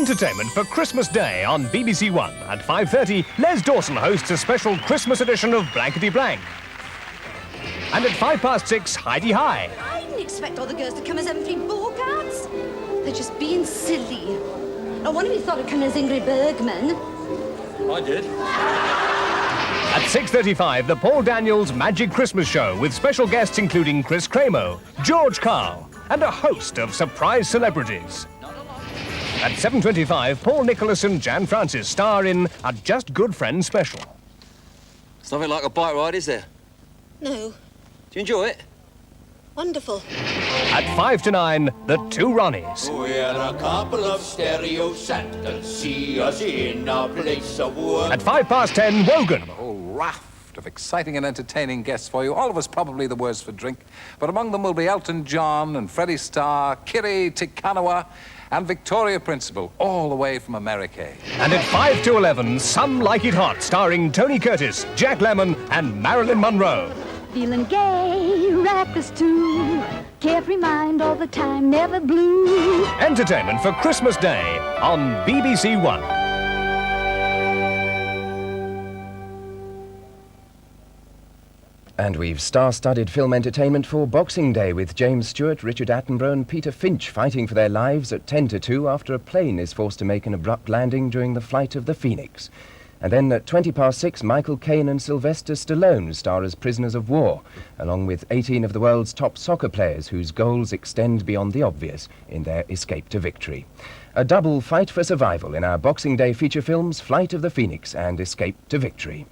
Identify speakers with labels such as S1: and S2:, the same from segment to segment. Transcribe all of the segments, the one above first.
S1: Entertainment for Christmas Day on BBC1 at 5:30. Les Dawson hosts a special Christmas edition of Blankety Blank. And at 6:05, Heidi High.
S2: I didn't expect all the girls to come as M3 ball cards. They're just being silly. No one of you thought of coming as Ingrid Bergman.
S3: I did.
S1: At 6:35, the Paul Daniels Magic Christmas Show with special guests including Chris Cramo, George Carl, and a host of surprise celebrities. At 7:25, Paul Nicholas and Jan Francis star in a Just Good Friends special.
S3: It's nothing like a bike ride, is there?
S2: No.
S3: Do you enjoy it?
S2: Wonderful.
S1: At 5 to 9, the two Ronnies.
S4: We're a couple of stereo Santons, see us in our place of work.
S1: At 10:05, Wogan.
S5: A whole raft of exciting and entertaining guests for you, all of us probably the worst for drink, but among them will be Elton John and Freddie Starr, Kiri Tikanawa, and Victoria Principal, all the way from America.
S1: And at 5 to 11, Some Like It Hot, starring Tony Curtis, Jack Lemmon, and Marilyn Monroe.
S6: Feeling gay, reckless too. Carefree mind all the time, never blue.
S1: Entertainment for Christmas Day on BBC1.
S7: And we've star-studded film entertainment for Boxing Day with James Stewart, Richard Attenborough and Peter Finch fighting for their lives at 10 to 2 after a plane is forced to make an abrupt landing during the flight of the Phoenix. And then at 6:20, Michael Caine and Sylvester Stallone star as prisoners of war, along with 18 of the world's top soccer players whose goals extend beyond the obvious in their escape to victory. A double fight for survival in our Boxing Day feature films, Flight of the Phoenix and Escape to Victory.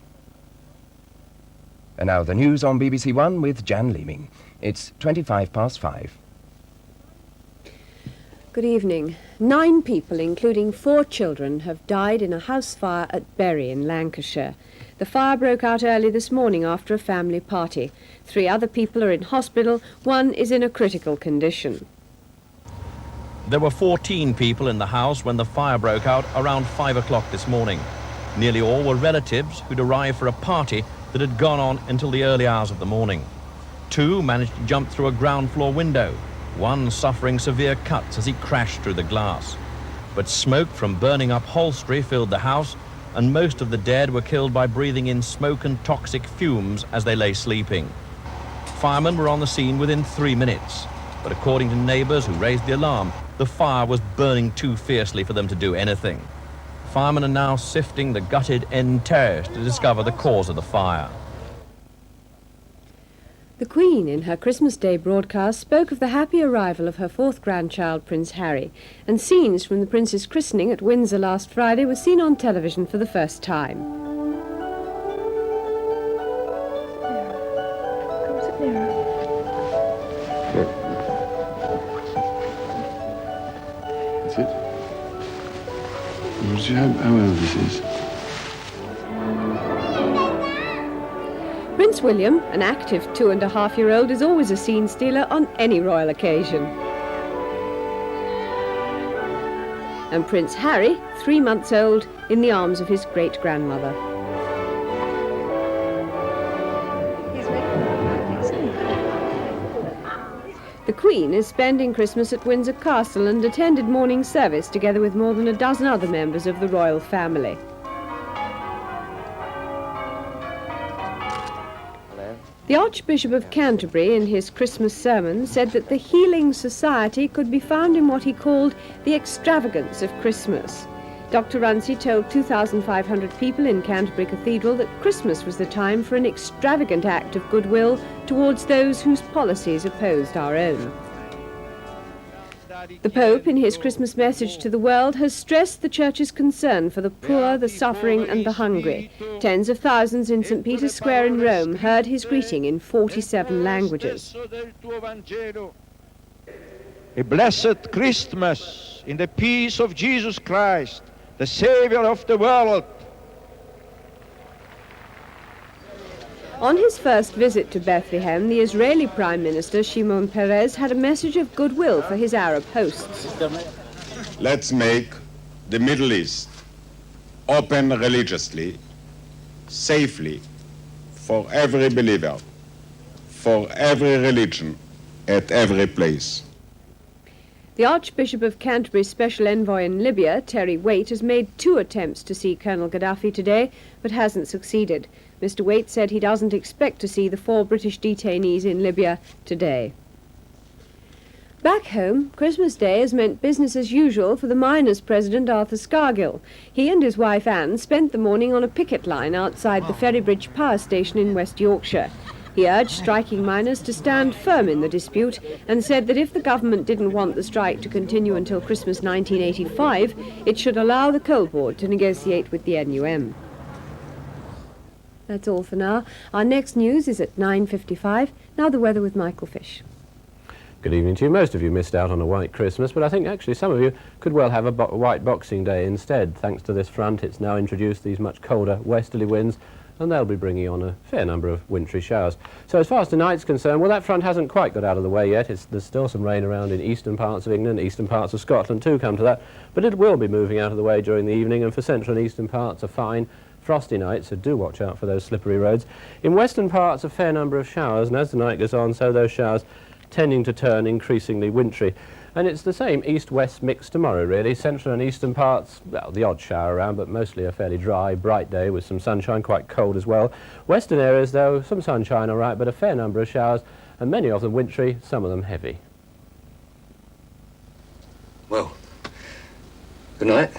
S7: And now the news on BBC1 with Jan Leeming. It's 5:25.
S8: Good evening. 9 people, including 4 children, have died in a house fire at Bury in Lancashire. The fire broke out early this morning after a family party. 3 other people are in hospital. 1 is in a critical condition.
S9: There were 14 people in the house when the fire broke out around 5 o'clock this morning. Nearly all were relatives who'd arrived for a party that had gone on until the early hours of the morning. 2 managed to jump through a ground floor window, 1 suffering severe cuts as he crashed through the glass. But smoke from burning upholstery filled the house, and most of the dead were killed by breathing in smoke and toxic fumes as they lay sleeping. Firemen were on the scene within 3 minutes, but according to neighbours who raised the alarm, the fire was burning too fiercely for them to do anything. Firemen are now sifting the gutted end terrace to discover the cause of the fire.
S8: The Queen, in her Christmas Day broadcast, spoke of the happy arrival of her 4th grandchild, Prince Harry, and scenes from the Prince's christening at Windsor last Friday were seen on television for the first time.
S10: That's it. However this is.
S8: Prince William, an active 2.5-year-old, is always a scene stealer on any royal occasion. And Prince Harry, 3 months old, in the arms of his great-grandmother. The Queen is spending Christmas at Windsor Castle and attended morning service together with more than a dozen other members of the royal family. The Archbishop of Canterbury, in his Christmas sermon, said that the healing society could be found in what he called the extravagance of Christmas. Dr. Runcie told 2,500 people in Canterbury Cathedral that Christmas was the time for an extravagant act of goodwill towards those whose policies opposed our own. The Pope, in his Christmas message to the world, has stressed the Church's concern for the poor, the suffering and the hungry. Tens of thousands in St. Peter's Square in Rome heard his greeting in 47 languages.
S11: A blessed Christmas in the peace of Jesus Christ, the Savior of the world.
S8: On his first visit to Bethlehem, the Israeli Prime Minister Shimon Peres had a message of goodwill for his Arab hosts.
S10: Let's make the Middle East open religiously, safely, for every believer, for every religion, at every place.
S8: The Archbishop of Canterbury's special envoy in Libya, Terry Waite, has made 2 attempts to see Colonel Gaddafi today, but hasn't succeeded. Mr. Waite said he doesn't expect to see the 4 British detainees in Libya today. Back home, Christmas Day has meant business as usual for the miners' president, Arthur Scargill. He and his wife Anne spent the morning on a picket line outside the Ferrybridge power station in West Yorkshire. He urged striking miners to stand firm in the dispute and said that if the government didn't want the strike to continue until Christmas 1985, it should allow the Coal Board to negotiate with the NUM. That's all for now. Our next news is at 9:55. Now the weather with Michael Fish.
S12: Good evening to you. Most of you missed out on a white Christmas, but I think actually some of you could well have a white Boxing Day instead. Thanks to this front, it's now introduced these much colder westerly winds, and they'll be bringing on a fair number of wintry showers. So as far as tonight's concerned, well, that front hasn't quite got out of the way yet. There's still some rain around in eastern parts of England, eastern parts of Scotland too, come to that, but it will be moving out of the way during the evening, and for central and eastern parts a fine frosty night, so do watch out for those slippery roads. In western parts a fair number of showers, and as the night goes on, so those showers tending to turn increasingly wintry. And it's the same east-west mix tomorrow, really. Central and eastern parts, well, the odd shower around, but mostly a fairly dry, bright day with some sunshine, quite cold as well. Western areas, though, some sunshine all right, but a fair number of showers, and many of them wintry, some of them heavy.
S3: Well, good night.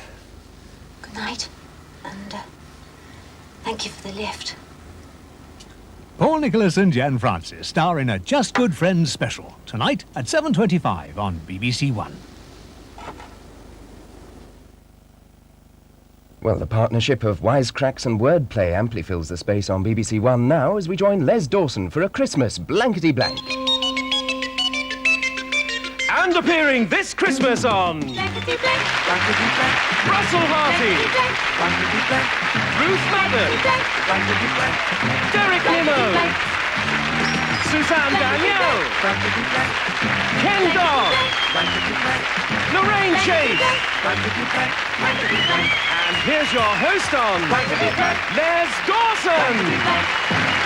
S2: Good night, and thank you for the lift.
S1: Paul Nicholas and Jan Francis star in a Just Good Friends special, tonight at 7:25 on BBC1.
S7: Well, the partnership of wisecracks and wordplay amply fills the space on BBC1 now as we join Les Dawson for a Christmas Blankety Blank.
S1: And appearing this Christmas on
S6: Blankety blank, blankety blank,
S1: Russell Harty,
S6: blankety blank,
S1: Ruth Madden,
S6: blankety blank,
S1: Derek Nimmo, Suzanne Danielle, Ken Dodd, Lorraine Chase, and here's your host on Les Dawson.